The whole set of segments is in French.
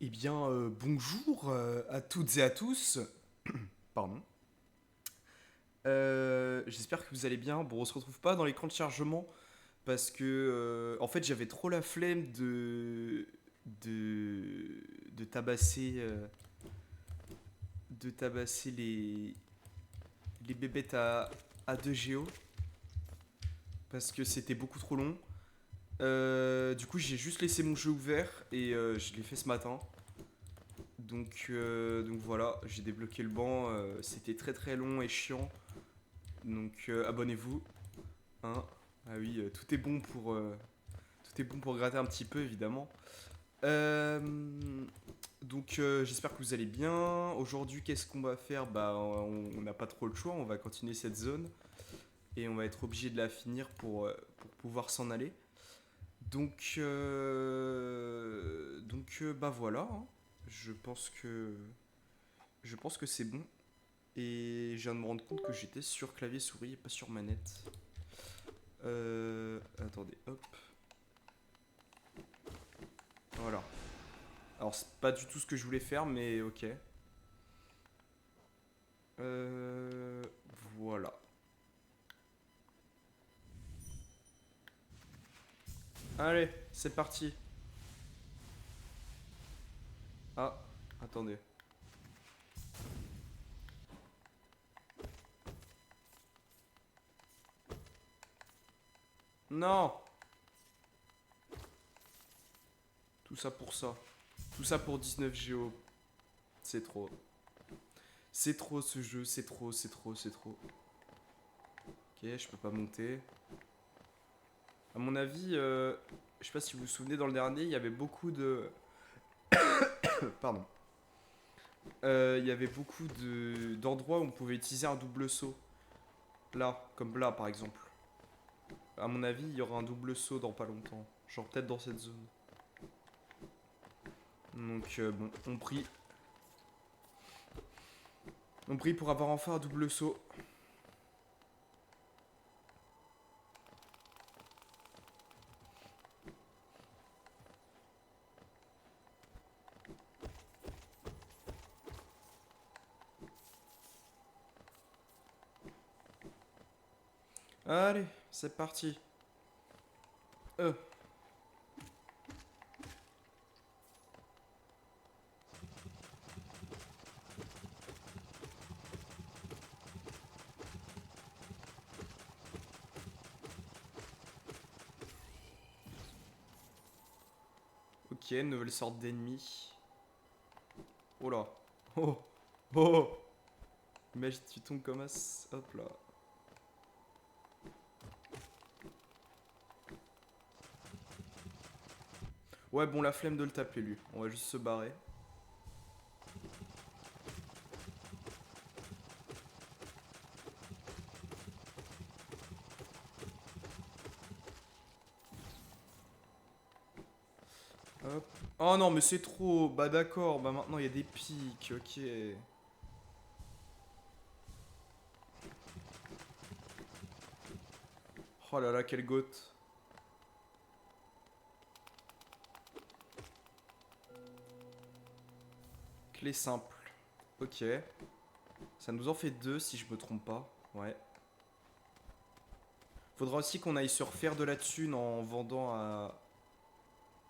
Eh bien, bonjour à toutes et à tous. Pardon. J'espère que vous allez bien. Bon, on se retrouve pas dans l'écran de chargement parce que, en fait, j'avais trop la flemme de tabasser, les bébêtes à 2 Géo parce que c'était beaucoup trop long. Du coup, j'ai juste laissé mon jeu ouvert et je l'ai fait ce matin. Donc voilà, j'ai débloqué le banc. C'était très très long et chiant. Donc abonnez-vous. Hein. Ah oui, tout est bon pour gratter un petit peu évidemment. Euh, j'espère que vous allez bien. Aujourd'hui, qu'est-ce qu'on va faire? Bah on n'a pas trop le choix. On va continuer cette zone et on va être obligé de la finir pour pouvoir s'en aller. Bah voilà, hein. Je pense que je pense que c'est bon. Et je viens de me rendre compte que j'étais sur clavier souris et pas sur manette. Attendez, hop. Voilà. Alors, c'est pas du tout ce que je voulais faire, mais ok. Euh, voilà. Allez, c'est parti. Ah, attendez. Non. Tout ça pour ça. Tout ça pour 19 Géo. C'est trop. C'est trop ce jeu, c'est trop, c'est trop, c'est trop. Ok, je peux pas monter. À mon avis, je sais pas si vous vous souvenez, dans le dernier, il y avait beaucoup de... Pardon. Il y avait beaucoup d'endroits où on pouvait utiliser un double saut. Là, comme là par exemple. À mon avis, il y aura un double saut dans pas longtemps. Genre peut-être dans cette zone. Donc bon, on prie pour avoir enfin un double saut. Allez, c'est parti. Euh, ok, nouvelle sorte d'ennemi. Oh là. Oh. Oh. Imagine tu tombes comme as. Hop là. Ouais, bon, la flemme de le taper lui. On va juste se barrer. Hop. Oh non, mais c'est trop. Bah d'accord, bah maintenant il y a des pics, ok. Oh là là, quelle gote. Clé simple. Ok. Ça nous en fait deux si je me trompe pas. Ouais. Faudra aussi qu'on aille se refaire de la thune en vendant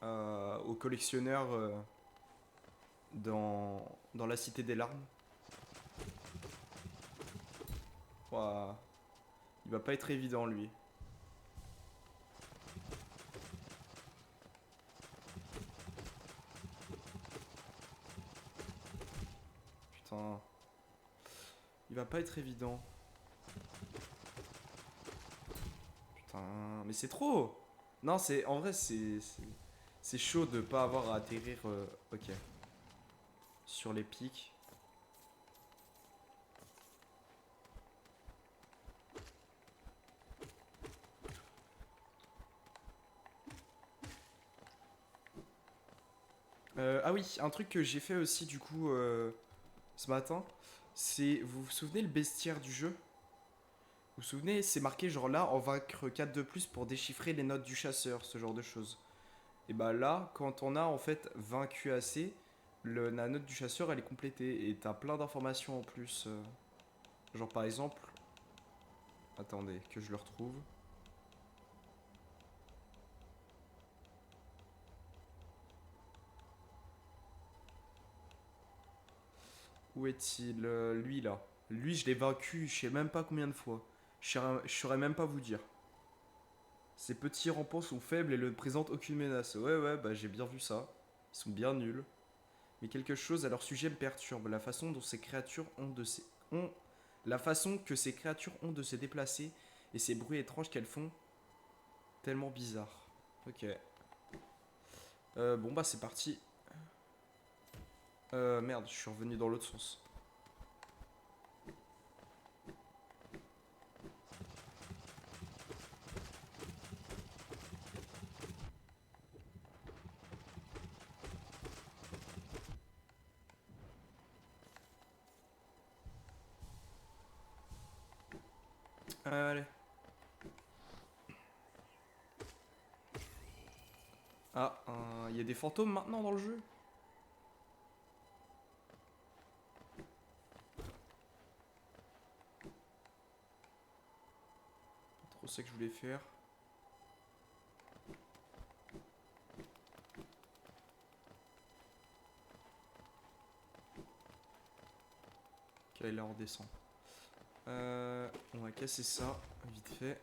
aux collectionneurs dans la Cité des Larmes. Ouah, il va pas être évident lui. Putain, il va pas être évident. Putain, mais c'est trop. Non, c'est en vrai c'est chaud de pas avoir à atterrir. Ok, sur les pics. Ah oui, un truc que j'ai fait aussi du coup ce matin, c'est vous vous souvenez le bestiaire du jeu? Vous vous souvenez, c'est marqué genre là, en vaincre 4 de plus pour déchiffrer les notes du chasseur, ce genre de choses. Et bah là, quand on a en fait vaincu assez, la note du chasseur elle est complétée et t'as plein d'informations en plus. Genre par exemple, attendez que je le retrouve. Où est-il? Lui là. Lui je l'ai vaincu je sais même pas combien de fois. Je saurais même pas vous dire. Ces petits rampants sont faibles et ne présentent aucune menace. Ouais ouais bah j'ai bien vu ça. Ils sont bien nuls. Mais quelque chose à leur sujet me perturbe. La façon dont ces créatures ont la façon que ces créatures ont de se déplacer et ces bruits étranges qu'elles font tellement bizarres. Ok. Bon bah c'est parti. Merde, je suis revenu dans l'autre sens. Allez. Ah, il y a des fantômes maintenant dans le jeu. Pas trop ce que je voulais faire. Ok, là on redescend. On va casser ça, vite fait.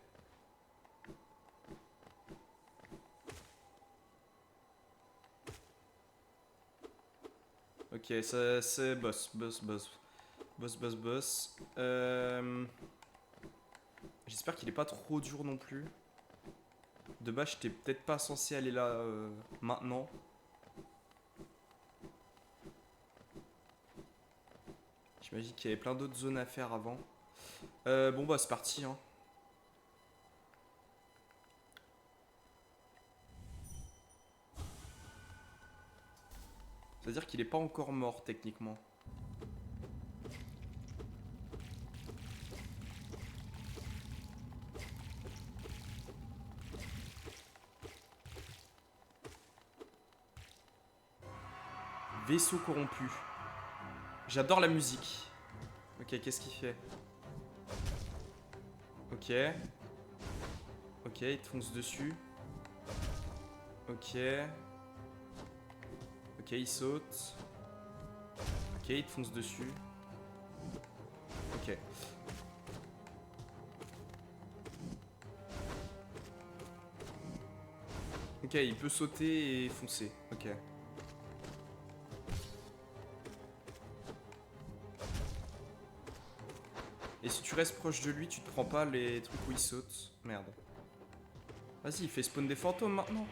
Ok, ça c'est boss, boss, boss. Boss, boss, boss. J'espère qu'il est pas trop dur non plus. De base, j'étais peut-être pas censé aller là maintenant. J'imagine qu'il y avait plein d'autres zones à faire avant. Bon bah c'est parti hein. C'est-à-dire qu'il est pas encore mort techniquement. Vaisseau corrompu. J'adore la musique. Ok, qu'est-ce qu'il fait? Ok. Ok, il te fonce dessus. Ok. Ok, il saute. Ok, il te fonce dessus. Ok. Ok, il peut sauter et foncer. Ok. Et si tu restes proche de lui, tu te prends pas les trucs où il saute. Merde. Vas-y, il fait spawn des fantômes maintenant.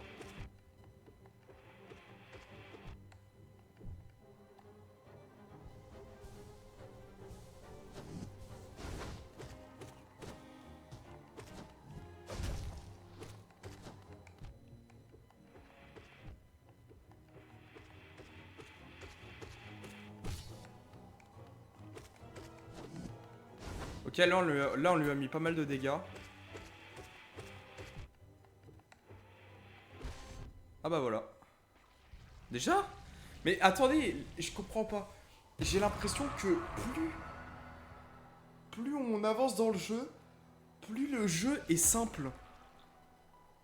Ok, là on lui a mis pas mal de dégâts. Ah bah voilà. Déjà? Mais attendez, je comprends pas. J'ai l'impression que plus on avance dans le jeu, plus le jeu est simple.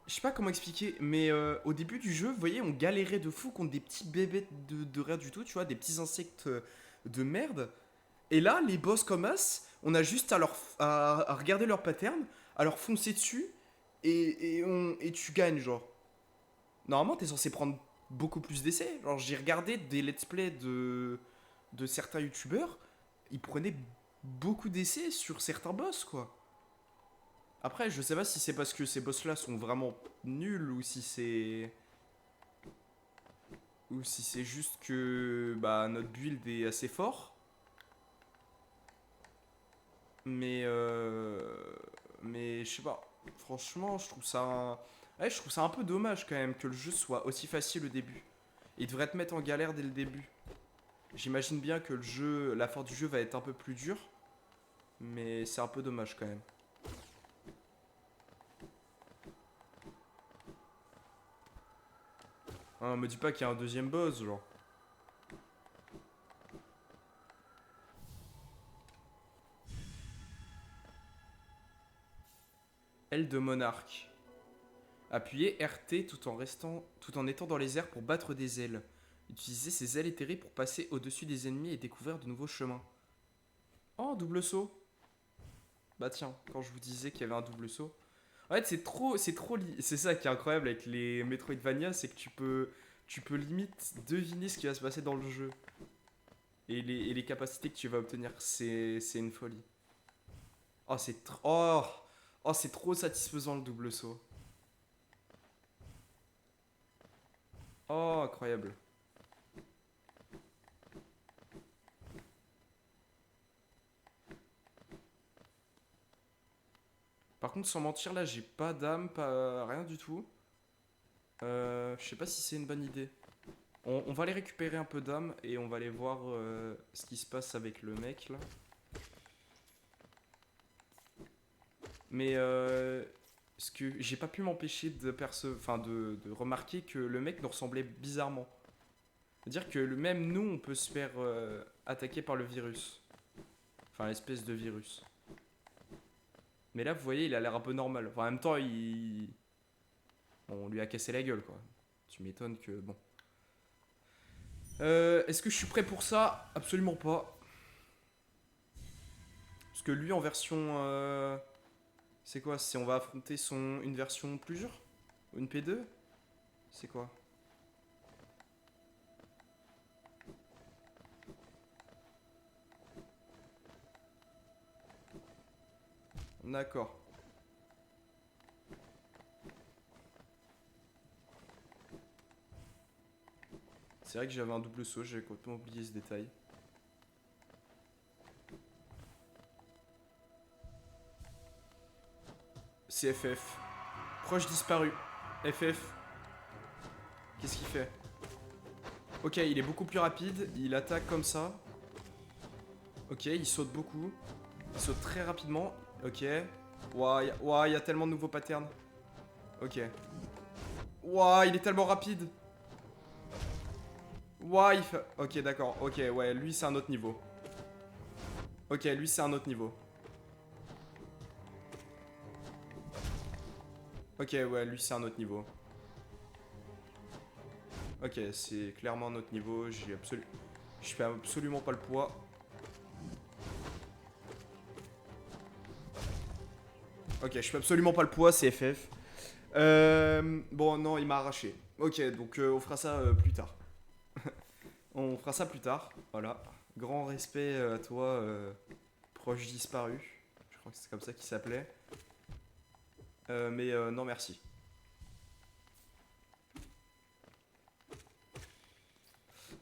Je sais pas comment expliquer, mais au début du jeu, vous voyez, on galérait de fou contre des petits bébés de rien du tout, tu vois, des petits insectes de merde. Et là, les boss comme us, on a juste à regarder leur pattern, à leur foncer dessus, et tu gagnes, genre. Normalement, t'es censé prendre beaucoup plus d'essais. Genre, j'ai regardé des let's play de certains youtubeurs, ils prenaient beaucoup d'essais sur certains boss, quoi. Après, je sais pas si c'est parce que ces boss-là sont vraiment nuls ou si c'est. Ou si c'est juste que bah, notre build est assez fort. Mais. Mais je sais pas. Franchement, je trouve ça. Ouais, je trouve ça un peu dommage quand même que le jeu soit aussi facile au début. Il devrait te mettre en galère dès le début. J'imagine bien que le jeu, la fin du jeu va être un peu plus dure. Mais c'est un peu dommage quand même. Hein, me dis pas qu'il y a un deuxième boss, genre. Aile de monarque. Appuyez RT tout en étant dans les airs pour battre des ailes. Utilisez ces ailes éthérées pour passer au-dessus des ennemis et découvrir de nouveaux chemins. Oh, double saut. Bah tiens, quand je vous disais qu'il y avait un double saut. En fait, c'est ça qui est incroyable avec les Metroidvania, c'est que tu peux limite deviner ce qui va se passer dans le jeu. Et les capacités que tu vas obtenir, c'est une folie. Oh, c'est trop satisfaisant le double saut. Oh, incroyable. Par contre, sans mentir, là, j'ai pas d'âme, pas rien du tout. Je sais pas si c'est une bonne idée. On va aller récupérer un peu d'âme et on va aller voir ce qui se passe avec le mec là. Mais ce que j'ai pas pu m'empêcher de remarquer que le mec nous ressemblait bizarrement. C'est-à-dire que même nous, on peut se faire attaquer par le virus. Enfin, l'espèce de virus. Mais là, vous voyez, il a l'air un peu normal. Enfin, en même temps, on lui a cassé la gueule, quoi. Tu m'étonnes que... Bon. Est-ce que je suis prêt pour ça? Absolument pas. Parce que lui, en version... c'est quoi? On va affronter une version plus dure? Une P2? C'est quoi? D'accord. C'est vrai que j'avais un double saut, j'avais complètement oublié ce détail. C'est FF. Proche disparu. FF. Qu'est-ce qu'il fait? Ok, il est beaucoup plus rapide, il attaque comme ça. Ok, il saute beaucoup. Il saute très rapidement. Ok. Ouah, il y a tellement de nouveaux patterns. Ok. Ouah, il est tellement rapide. Ouah, il fait... Ok, d'accord. Ok, ouais, lui, c'est un autre niveau. Ok, lui, c'est un autre niveau. Ok, ouais, lui, c'est un autre niveau. Ok, c'est clairement un autre niveau. Je fais absolument pas le poids. Ok, je fais absolument pas le poids, c'est FF. Bon, non, il m'a arraché. Ok, donc on fera ça plus tard. On fera ça plus tard. Voilà. Grand respect à toi, proche disparu. Je crois que c'est comme ça qu'il s'appelait. Mais non, merci.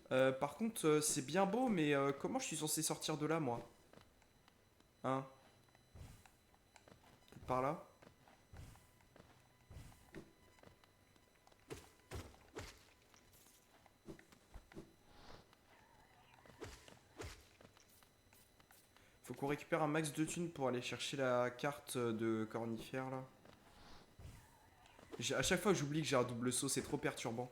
Par contre, c'est bien beau, mais comment je suis censé sortir de là, moi? Hein? Peut-être par là? Faut qu'on récupère un max de thunes pour aller chercher la carte de cornifère, là. À chaque fois, j'oublie que j'ai un double saut, c'est trop perturbant.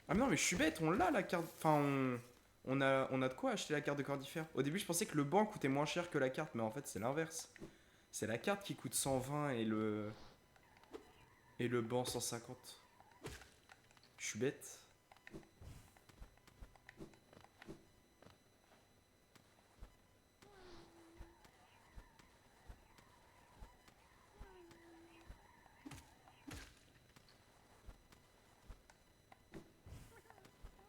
Ah mais non, mais je suis bête, on l'a la carte. Enfin, on a de quoi acheter la carte de cordifère. Au début, je pensais que le banc coûtait moins cher que la carte, mais en fait, c'est l'inverse. C'est la carte qui coûte 120 et le banc 150. Je suis bête.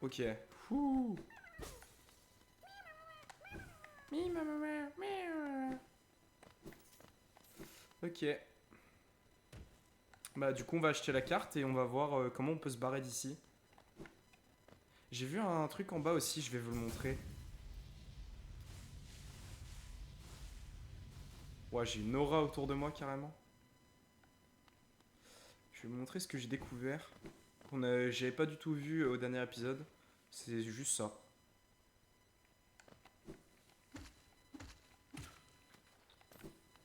Ok. Ouh. Ok. Bah du coup on va acheter la carte et on va voir comment on peut se barrer d'ici. J'ai vu un truc en bas aussi, je vais vous le montrer. Ouais, j'ai une aura autour de moi carrément. Je vais vous montrer ce que j'ai découvert. J'avais pas du tout vu au dernier épisode. C'est juste ça.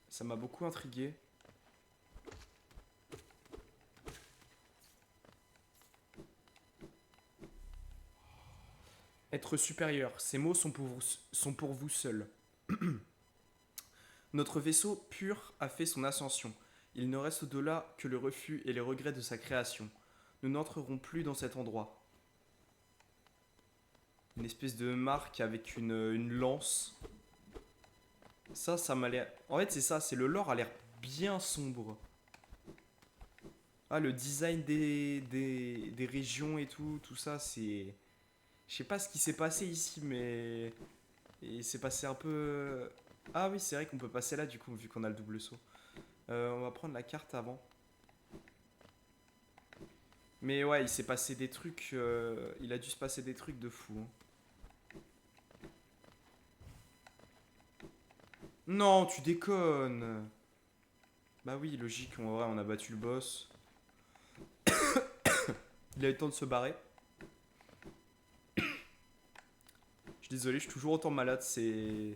Ça m'a beaucoup intrigué. Être supérieur, ces mots sont pour vous seuls. Notre vaisseau pur a fait son ascension. Il ne reste au-delà que le refus et les regrets de sa création. Nous n'entrerons plus dans cet endroit. Une espèce de marque avec une lance. Ça m'a l'air... En fait, c'est ça, c'est le lore a l'air bien sombre. Ah, le design des régions et tout ça, c'est... Je sais pas ce qui s'est passé ici, mais... Il s'est passé un peu... Ah oui, c'est vrai qu'on peut passer là, du coup, vu qu'on a le double saut. On va prendre la carte avant. Mais ouais, il s'est passé des trucs... il a dû se passer des trucs de fou. Hein. Non, tu déconnes. Bah oui, logique, en vrai, on a battu le boss. Il a eu le temps de se barrer. Je suis désolé, je suis toujours autant malade, c'est...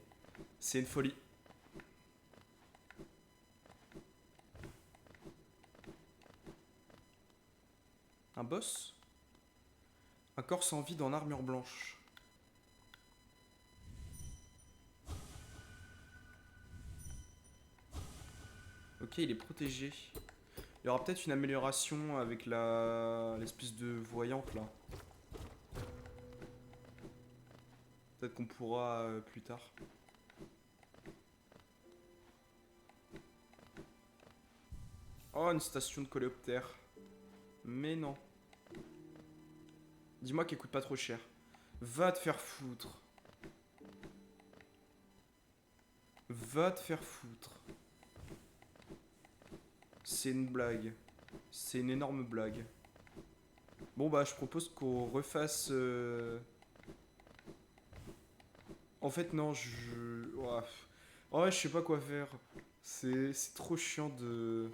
C'est une folie. Un boss? Un corps sans vie en armure blanche. Ok, il est protégé. Il y aura peut-être une amélioration avec l'espèce de voyante là. Peut-être qu'on pourra plus tard. Oh, une station de coléoptère. Mais non. Dis-moi qu'elle coûte pas trop cher. Va te faire foutre. Va te faire foutre. C'est une blague. C'est une énorme blague. Bon bah je propose qu'on refasse... En fait non, ouah. Ouais, je sais pas quoi faire. C'est trop chiant de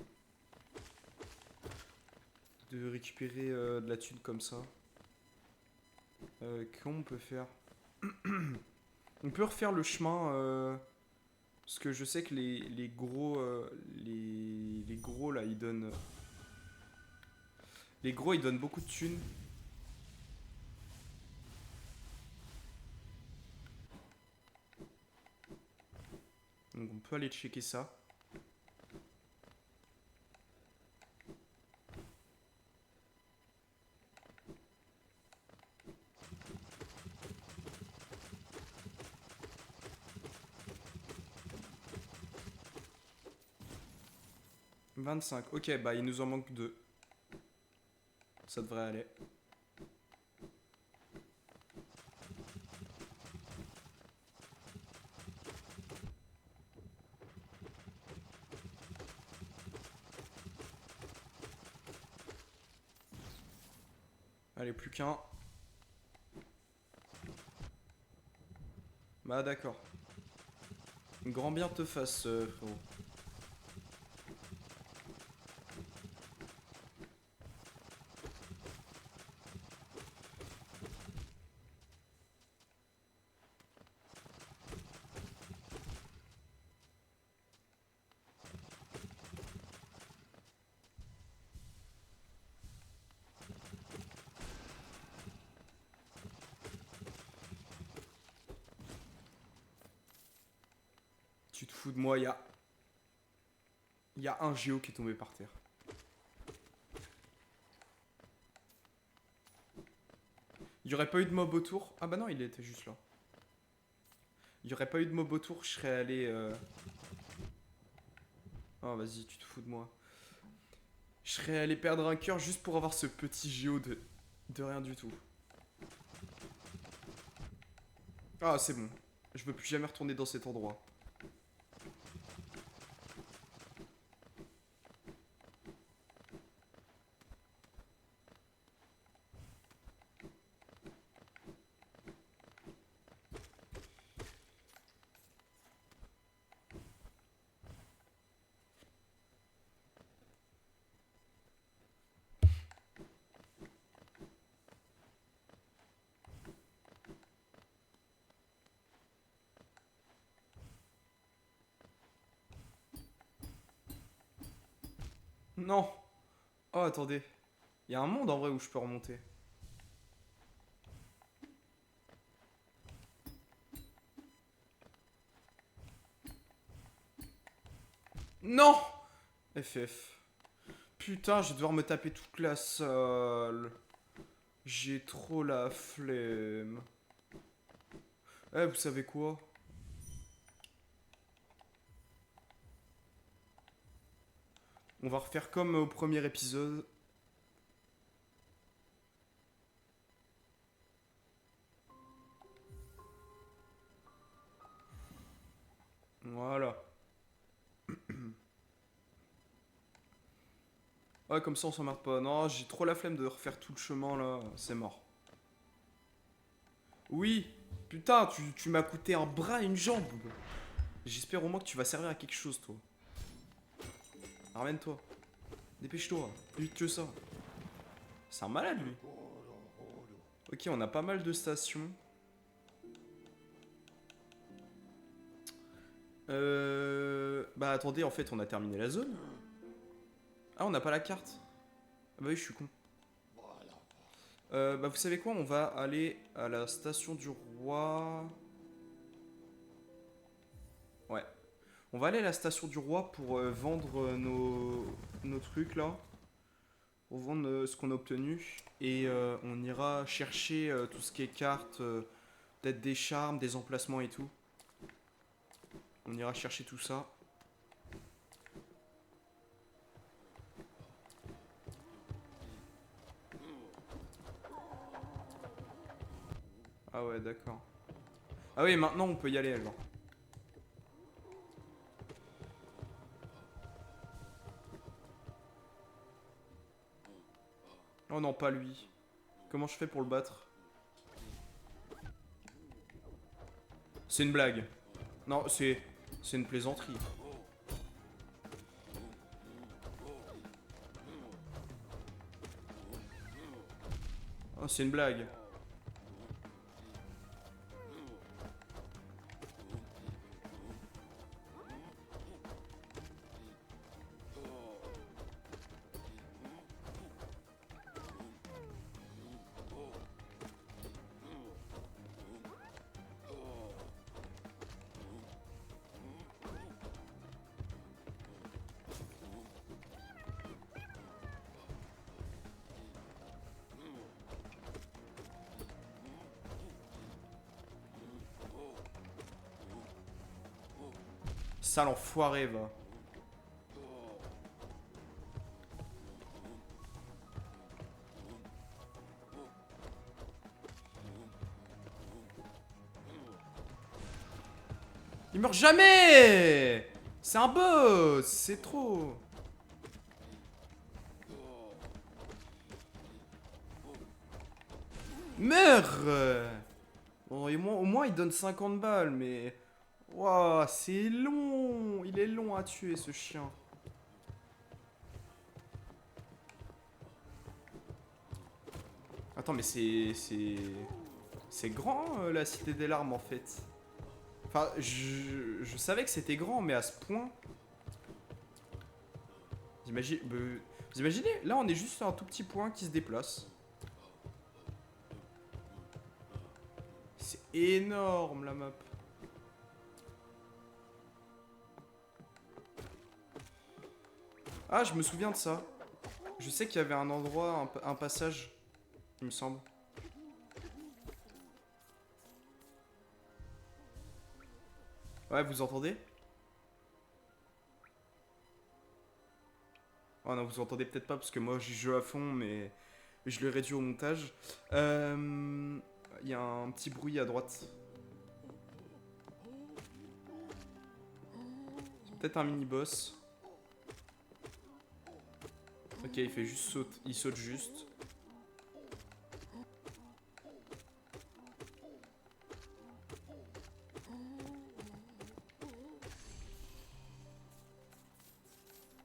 récupérer de la thune comme ça. Comment on peut faire? On peut refaire le chemin parce que je sais que les gros les gros là ils donnent les gros ils donnent beaucoup de thunes. Donc on peut aller checker ça. « 25. Ok, bah il nous en manque 2. Ça devrait aller. Allez, plus qu'un. Bah d'accord. Grand bien te fasse, frérot. Tu te fous de moi, il y a un géo qui est tombé par terre. Il y aurait pas eu de mob autour. Ah bah non, il était juste là. Il y aurait pas eu de mob autour, je serais allé... Oh vas-y, tu te fous de moi. Je serais allé perdre un cœur juste pour avoir ce petit géo de rien du tout. Ah c'est bon. Je veux plus jamais retourner dans cet endroit. Non. Oh attendez. Il y a un monde en vrai où je peux remonter. Non! FF. Putain, je vais devoir me taper toute la salle. J'ai trop la flemme. Eh, vous savez quoi? On va refaire comme au premier épisode. Voilà. Ouais, comme ça on s'emmerde pas. Non, j'ai trop la flemme de refaire tout le chemin là. C'est mort. Oui! Putain, tu m'as coûté un bras et une jambe. J'espère au moins que tu vas servir à quelque chose, toi. Ramène-toi. Dépêche-toi. Plus vite que ça. C'est un malade, lui. Ok, on a pas mal de stations. Bah attendez, en fait, on a terminé la zone. Ah, on n'a pas la carte. Ah bah oui, je suis con. Bah vous savez quoi, on va aller à la station du roi. Ouais. On va aller à la station du roi pour vendre nos trucs là. Pour vendre ce qu'on a obtenu. Et on ira chercher tout ce qui est cartes, peut-être des charmes, des emplacements et tout. On ira chercher tout ça. Ah ouais, d'accord. Ah oui, maintenant on peut y aller alors. Oh non, pas lui. Comment je fais pour le battre? C'est une blague. Non, c'est une plaisanterie. Oh, c'est une blague. Sale enfoiré, va. Il meurt jamais. C'est un boss. C'est trop. Meurs. Bon, et au moins il donne 50 balles, mais... Waouh, c'est long. Il est long à tuer, ce chien. Attends, mais c'est grand, la cité des larmes, en fait. Enfin, je savais que c'était grand, mais à ce point... Vous imaginez? Là, on est juste sur un tout petit point qui se déplace. C'est énorme, la map. Ah, je me souviens de ça. Je sais qu'il y avait un endroit, un passage, il me semble. Ouais, vous entendez? Oh non, vous entendez peut-être pas parce que moi j'y joue à fond, mais je le réduis au montage. Il y a un petit bruit à droite. Peut-être un mini-boss. Ok, il fait juste saute, il saute juste.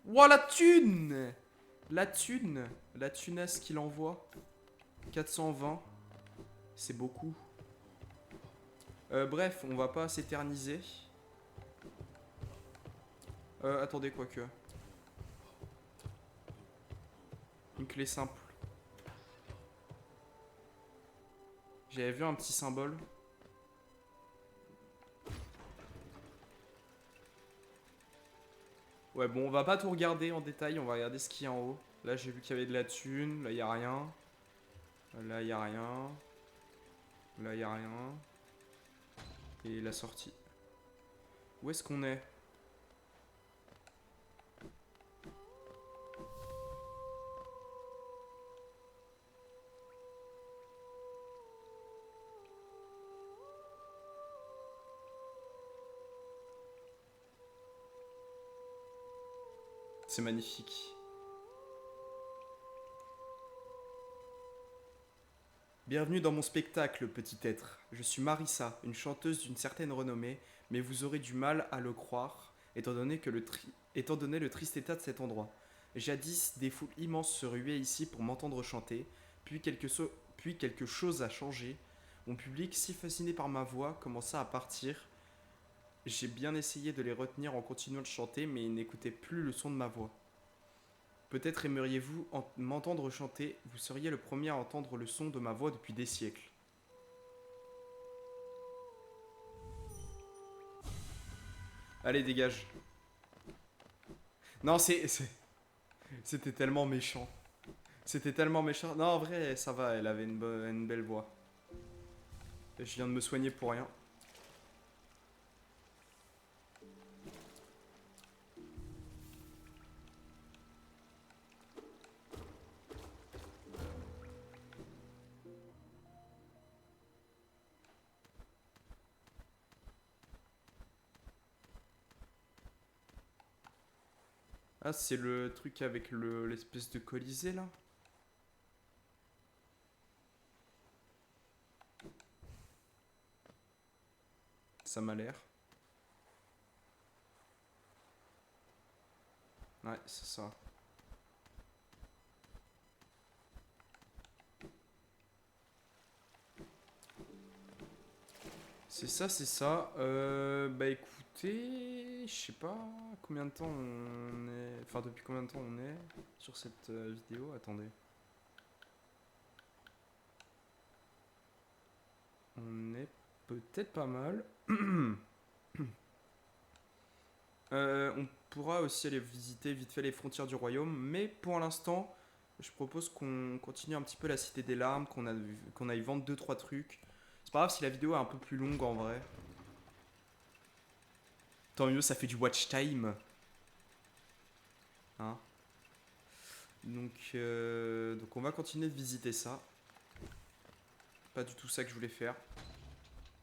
Ouah, la thune! La thune! La tunasse qu'il envoie. 420. C'est beaucoup. Bref, on va pas s'éterniser. Attendez, quoique. Une clé simple. J'avais vu un petit symbole. Ouais, bon, on va pas tout regarder en détail, on va regarder ce qu'il y a en haut. Là, j'ai vu qu'il y avait de la thune, là, il y a rien. Là, il y a rien. Là, il y a rien. Et la sortie. Où est-ce qu'on est? C'est magnifique. Bienvenue dans mon spectacle, petit être. Je suis Marissa, une chanteuse d'une certaine renommée, mais vous aurez du mal à le croire, étant donné le triste état de cet endroit. Jadis, des foules immenses se ruaient ici pour m'entendre chanter, puis quelque chose a changé. Mon public, si fasciné par ma voix, commença à partir. J'ai bien essayé de les retenir en continuant de chanter, mais ils n'écoutaient plus le son de ma voix. Peut-être aimeriez-vous m'entendre chanter, vous seriez le premier à entendre le son de ma voix depuis des siècles. Allez, dégage. Non, c'était tellement méchant. C'était tellement méchant. Non, en vrai, ça va, elle avait une belle voix. Je viens de me soigner pour rien. Ah, c'est le truc avec l'espèce de colisée là. Ça m'a l'air. Ouais, c'est ça. C'est ça, c'est ça. Bah écoutez, je sais pas combien de temps on est. Enfin, depuis combien de temps on est sur cette vidéo. Attendez. On est peut-être pas mal. On pourra aussi aller visiter vite fait les frontières du royaume, mais pour l'instant, je propose qu'on continue un petit peu la cité des larmes, qu'on aille vendre deux trois trucs. C'est pas grave si la vidéo est un peu plus longue en vrai. Tant mieux, ça fait du watch time. Hein. Donc on va continuer de visiter ça. Pas du tout ça que je voulais faire.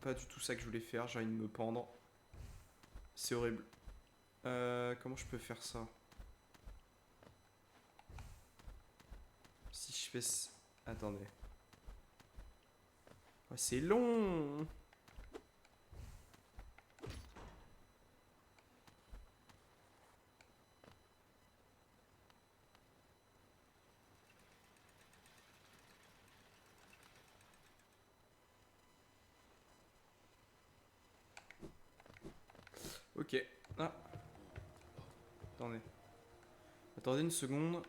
Pas du tout ça que je voulais faire, j'ai envie de me pendre. C'est horrible. Comment je peux faire ça? Si je fais... Attendez. Oh, c'est long. Ok. Ah, attendez. Attendez une seconde.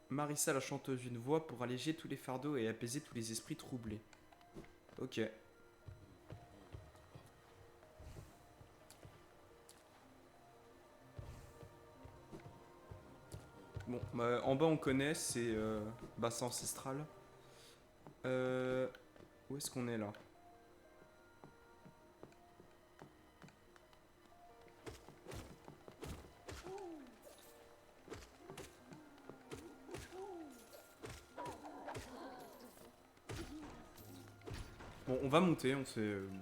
Marissa la chanteuse, une voix pour alléger tous les fardeaux et apaiser tous les esprits troublés. Ok. Bon, bah, en bas on connaît, c'est bassin ancestral. Euh, Où est-ce qu'on est là? Bon, on va monter, on sait. Bon.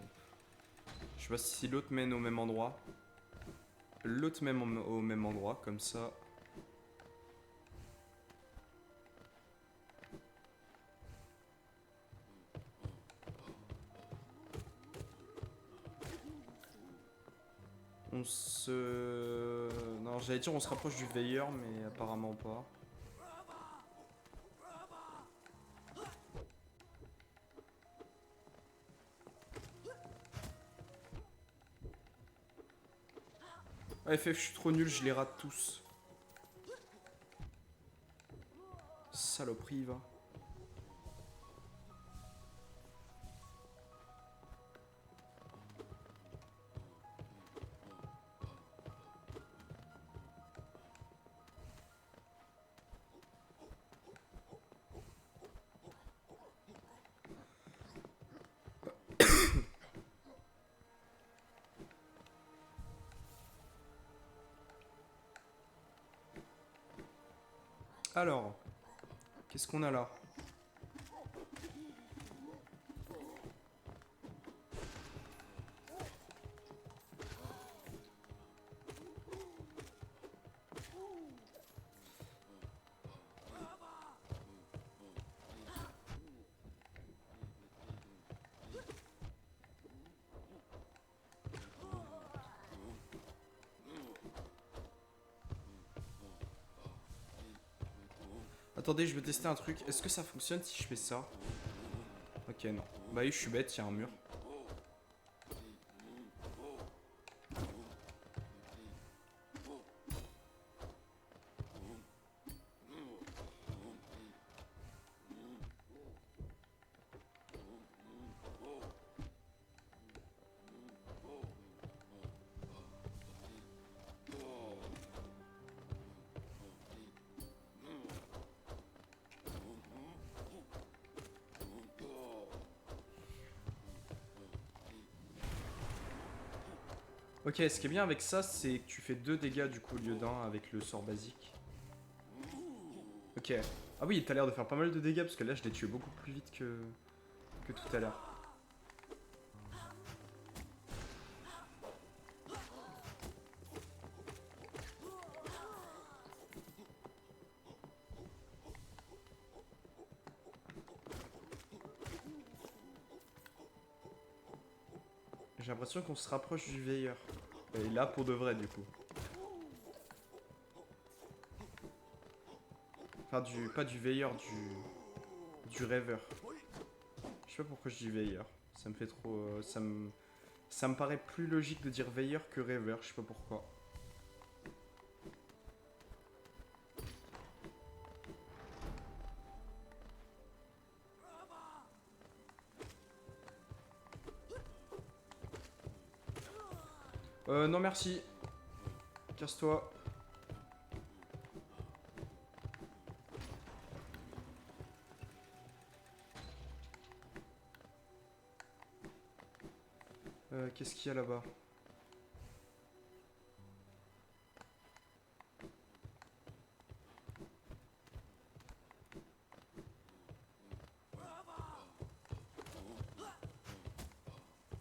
Je sais pas si l'autre mène au même endroit. L'autre mène au même endroit, comme ça. On se... Non, j'allais dire on se rapproche du veilleur, mais apparemment pas. Ah, FF, je suis trop nul, je les rate tous. Saloperie, va. Alors, qu'est-ce qu'on a là? Attendez, je veux tester un truc. Est-ce que ça fonctionne si je fais ça? Ok, non. Bah oui, je suis bête, il y a un mur. Ok, ce qui est bien avec ça, c'est que tu fais 2 dégâts du coup au lieu d'un avec le sort basique. Ok. Ah oui, t'as l'air de faire pas mal de dégâts parce que là je l'ai tué beaucoup plus vite que tout à l'heure. J'ai l'impression qu'on se rapproche du veilleur. Et là pour de vrai du coup. Enfin pas du veilleur, du rêveur. Je sais pas pourquoi je dis veilleur. Ça me fait trop... ça me paraît plus logique de dire veilleur que rêveur, je sais pas pourquoi. Non merci. Casse-toi. Qu'est-ce qu'il y a là-bas?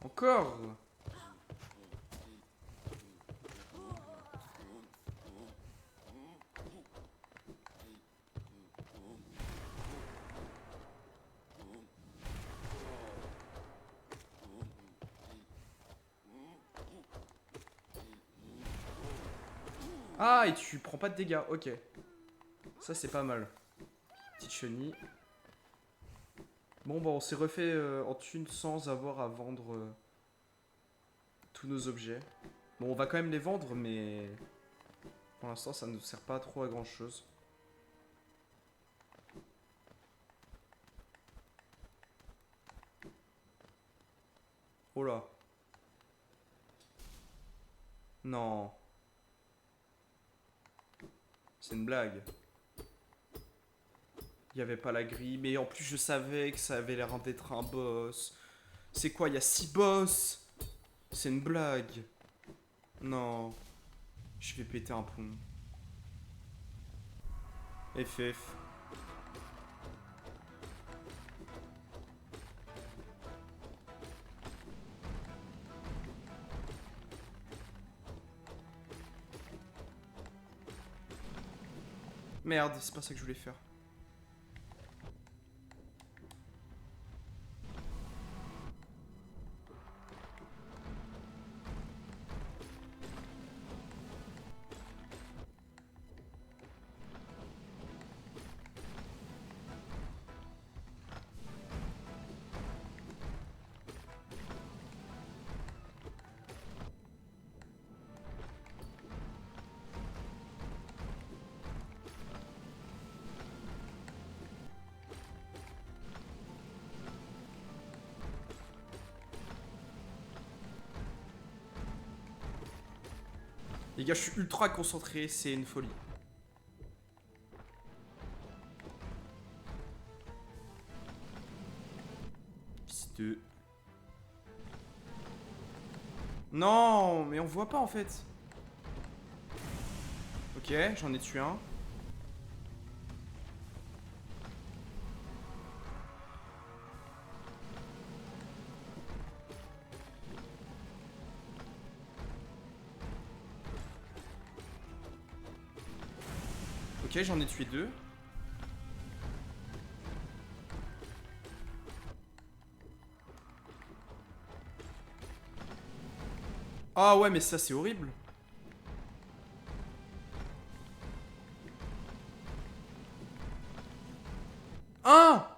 Encore? Ah, et tu prends pas de dégâts, ok. Ça, c'est pas mal. Petite chenille. Bon, bah, on s'est refait en thune sans avoir à vendre tous nos objets. Bon, on va quand même les vendre, mais pour l'instant, ça ne nous sert pas trop à grand chose. Oh là. Non. C'est une blague. Il n'y avait pas la grille, mais en plus, je savais que ça avait l'air d'être un boss. C'est quoi, il y a 6 boss? C'est une blague. Non. Je vais péter un pont. FF. Merde, c'est pas ça que je voulais faire. Les gars, je suis ultra concentré, c'est une folie. Fils de... Non, mais on voit pas en fait. Ok, j'en ai tué un. Ok, j'en ai tué 2. Ah ouais, mais ça c'est horrible. Ah!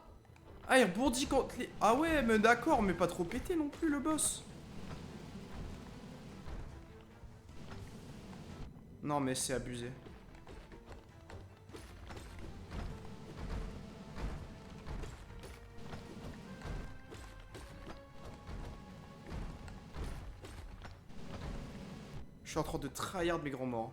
Ah, il rebondit quand les... Ah ouais, mais d'accord, mais pas trop pété non plus le boss. Non, mais c'est abusé. Je suis en train de tryhard mes grands morts.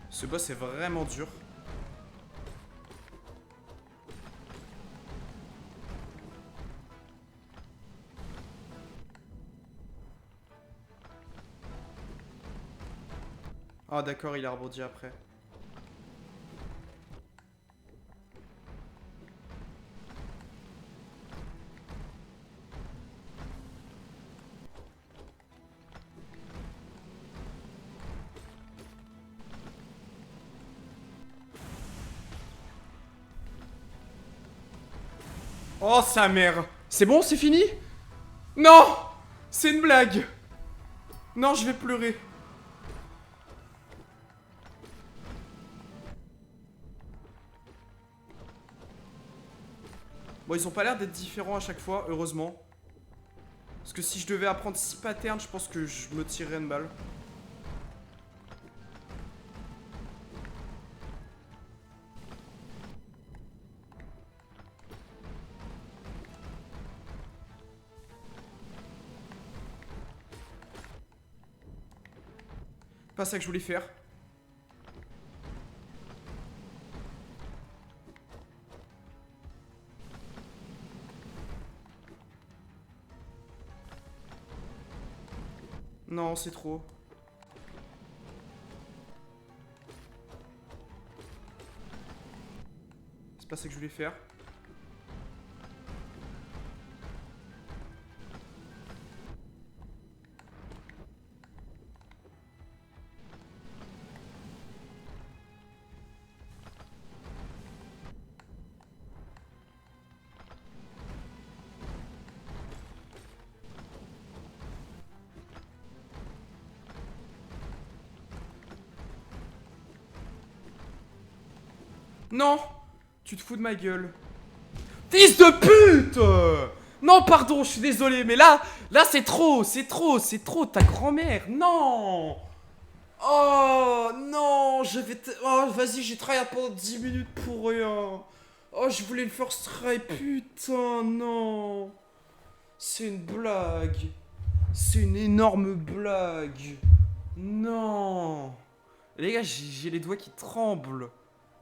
Ce boss est vraiment dur. Ah d'accord, il a rebondi après. Oh sa mère! C'est bon, c'est fini? Non! C'est une blague! Non, je vais pleurer. Bon, ils ont pas l'air d'être différents à chaque fois, heureusement. Parce que si je devais apprendre 6 patterns, je pense que je me tirerais une balle. Pas ça que je voulais faire. Non, c'est trop. C'est pas ça que je voulais faire. Non! Tu te fous de ma gueule. Fils de pute! Non, pardon, je suis désolé, mais là, c'est trop, ta grand-mère, non! Oh, non, oh, vas-y, j'ai travaillé pendant 10 minutes pour rien. Oh, je voulais le first try, putain, non. C'est une blague. C'est une énorme blague. Non. Les gars, j'ai les doigts qui tremblent.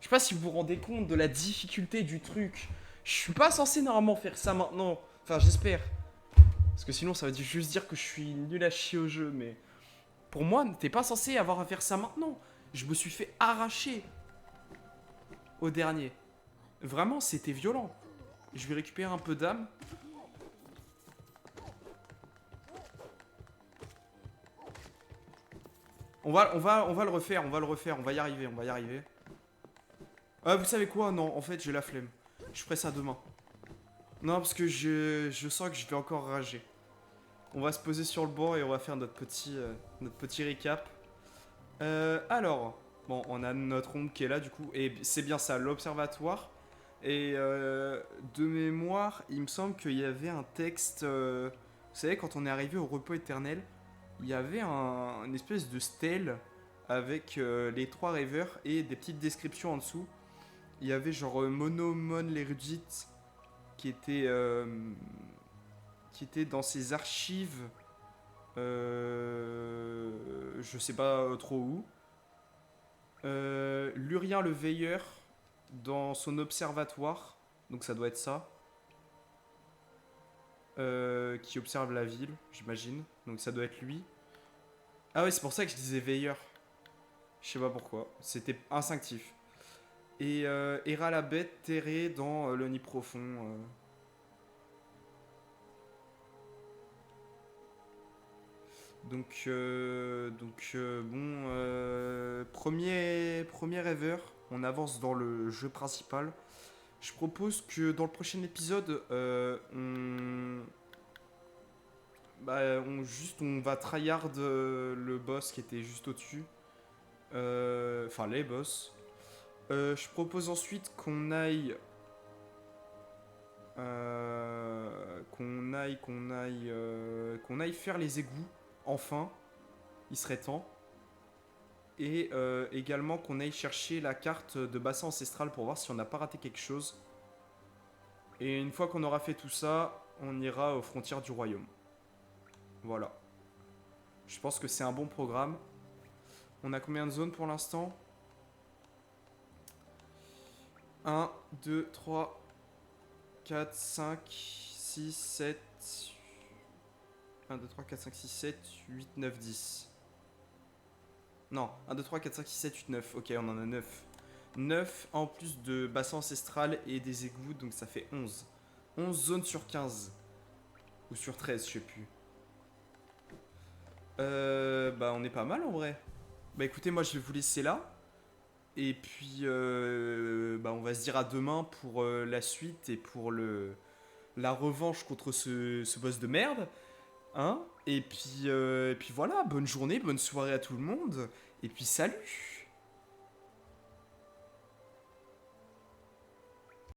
Je sais pas si vous vous rendez compte de la difficulté du truc. Je suis pas censé normalement faire ça maintenant. Enfin, j'espère. Parce que sinon, ça veut juste dire que je suis nul à chier au jeu. Mais pour moi, t'es pas censé avoir à faire ça maintenant. Je me suis fait arracher au dernier. Vraiment, c'était violent. Je vais récupérer un peu d'âme. On va le refaire, on va y arriver, Vous savez quoi? Non, en fait, j'ai la flemme. Je ferai ça demain. Non, parce que je sens que je vais encore rager. On va se poser sur le banc et on va faire notre petit récap. Alors, bon, on a notre ombre qui est là du coup, et c'est bien ça, l'observatoire. Et de mémoire, il me semble qu'il y avait un texte. Vous savez, quand on est arrivé au repos éternel, il y avait une espèce de stèle avec les 3 rêveurs et des petites descriptions en dessous. Il y avait genre Monomon l'érudite qui était dans ses archives. Je sais pas trop où. Lurien le veilleur dans son observatoire. Donc ça doit être ça. Qui observe la ville, j'imagine. Donc ça doit être lui. Ah ouais, c'est pour ça que je disais veilleur. Je sais pas pourquoi. C'était instinctif. Et Hera la bête terrée dans le nid profond. Bon, premier rêveur, on avance dans le jeu principal. Je propose que dans le prochain épisode, on va tryhard le boss qui était juste au-dessus. Enfin, les boss. Je propose ensuite qu'on aille faire les égouts. Enfin, il serait temps. Et également qu'on aille chercher la carte de bassin ancestral pour voir si on n'a pas raté quelque chose. Et une fois qu'on aura fait tout ça, on ira aux frontières du royaume. Voilà. Je pense que c'est un bon programme. On a combien de zones pour l'instant? 1, 2, 3, 4, 5, 6, 7... 1, 2, 3, 4, 5, 6, 7, 8, 9, 10. Non, 1, 2, 3, 4, 5, 6, 7, 8, 9. Ok, on en a 9. 9 en plus de bassin ancestral et des égouts, donc ça fait 11. 11 zones sur 15. Ou sur 13, je sais plus. On est pas mal en vrai. Bah écoutez, moi je vais vous laisser là. Et puis, on va se dire à demain pour la suite et pour la revanche contre ce boss de merde. Hein, et puis voilà, bonne journée, bonne soirée à tout le monde. Et puis salut!